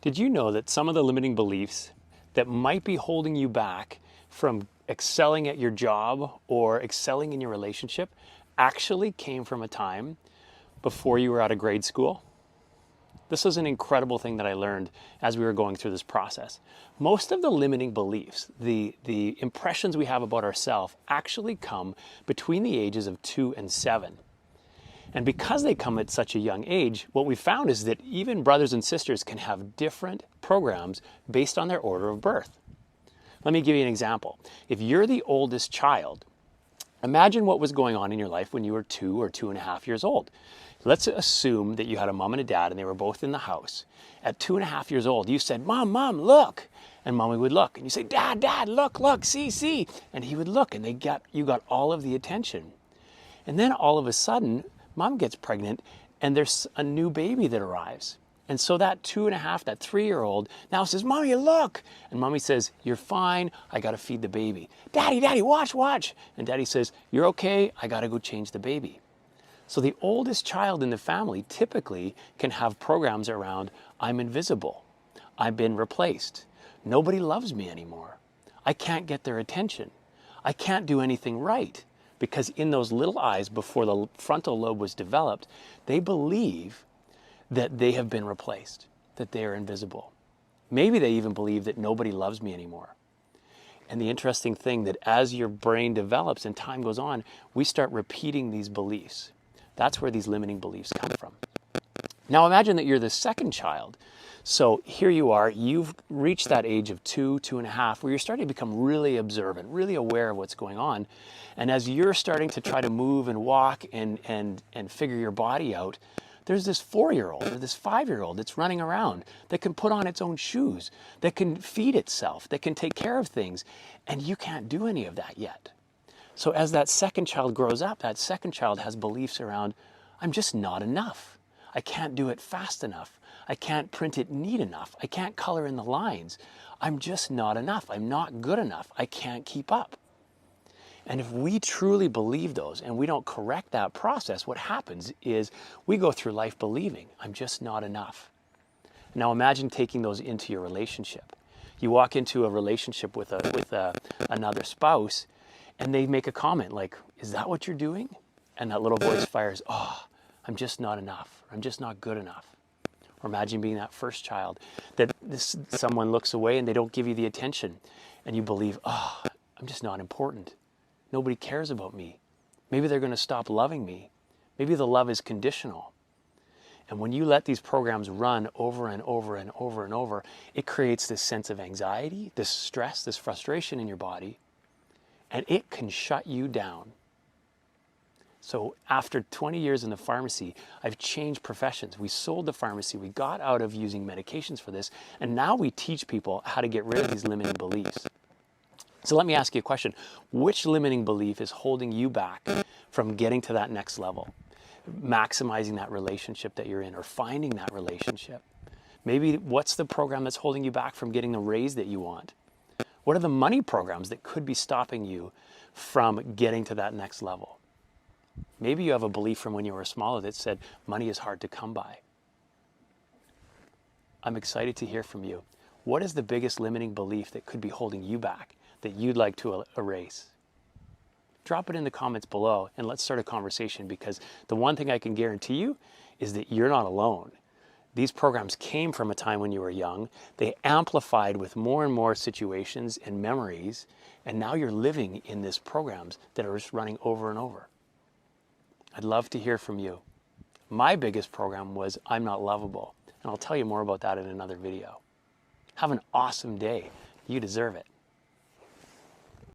Did you know that some of the limiting beliefs that might be holding you back from excelling at your job or excelling in your relationship actually came from a time before you were out of grade school? This was an incredible thing that I learned as we were going through this process. Most of the limiting beliefs, the impressions we have about ourselves, actually come between the ages of 2 and 7. And because they come at such a young age, what we found is that even brothers and sisters can have different programs based on their order of birth. Let me give you an example. If you're the oldest child, imagine what was going on in your life when you were 2 or 2.5 years old. Let's assume that you had a mom and a dad and they were both in the house. At 2.5 years old, you said, "Mom, Mom, look." And Mommy would look. And you say, "Dad, Dad, look, look, see." And he would look and you got all of the attention. And then all of a sudden, Mom gets pregnant and there's a new baby that arrives. And so that 2.5, that 3-year-old now says, "Mommy, look." And Mommy says, "You're fine. I got to feed the baby." Daddy, watch. And Daddy says, "You're okay. I got to go change the baby." So the oldest child in the family typically can have programs around, "I'm invisible. I've been replaced. Nobody loves me anymore. I can't get their attention. I can't do anything right." Because in those little eyes, before the frontal lobe was developed, they believe that they have been replaced, that they are invisible. Maybe they even believe that nobody loves me anymore. And the interesting thing that as your brain develops and time goes on, we start repeating these beliefs. That's where these limiting beliefs come from. Now imagine that you're the second child. So here you are, you've reached that age of 2, 2.5, where you're starting to become really observant, really aware of what's going on. And as you're starting to try to move and walk and figure your body out, there's this 4-year-old or this 5-year-old that's running around that can put on its own shoes, that can feed itself, that can take care of things, and you can't do any of that yet. So as that second child grows up, that second child has beliefs around, "I'm just not enough. I can't do it fast enough. I can't print it neat enough. I can't color in the lines. I'm just not enough. I'm not good enough. I can't keep up." And if we truly believe those and we don't correct that process, what happens is we go through life believing, "I'm just not enough." Now imagine taking those into your relationship. You walk into a relationship with another spouse and they make a comment like, "Is that what you're doing?" And that little voice fires, "Oh, I'm just not enough. I'm just not good enough." Or imagine being that first child that someone looks away and they don't give you the attention and you believe, "Oh, I'm just not important. Nobody cares about me. Maybe they're going to stop loving me. Maybe the love is conditional." And when you let these programs run over and over and over and over, it creates this sense of anxiety, this stress, this frustration in your body, and it can shut you down. So after 20 years in the pharmacy, I've changed professions. We sold the pharmacy. We got out of using medications for this, and now we teach people how to get rid of these limiting beliefs. So let me ask you a question. Which limiting belief is holding you back from getting to that next level, maximizing that relationship that you're in or finding that relationship? Maybe what's the program that's holding you back from getting the raise that you want? What are the money programs that could be stopping you from getting to that next level? Maybe you have a belief from when you were smaller that said money is hard to come by. I'm excited to hear from you. What is the biggest limiting belief that could be holding you back that you'd like to erase? Drop it in the comments below and let's start a conversation, because the one thing I can guarantee you is that you're not alone. These programs came from a time when you were young. They amplified with more and more situations and memories, and now you're living in these programs that are just running over and over. I'd love to hear from you. My biggest program was "I'm not lovable," and I'll tell you more about that in another video. Have an awesome day. You deserve it.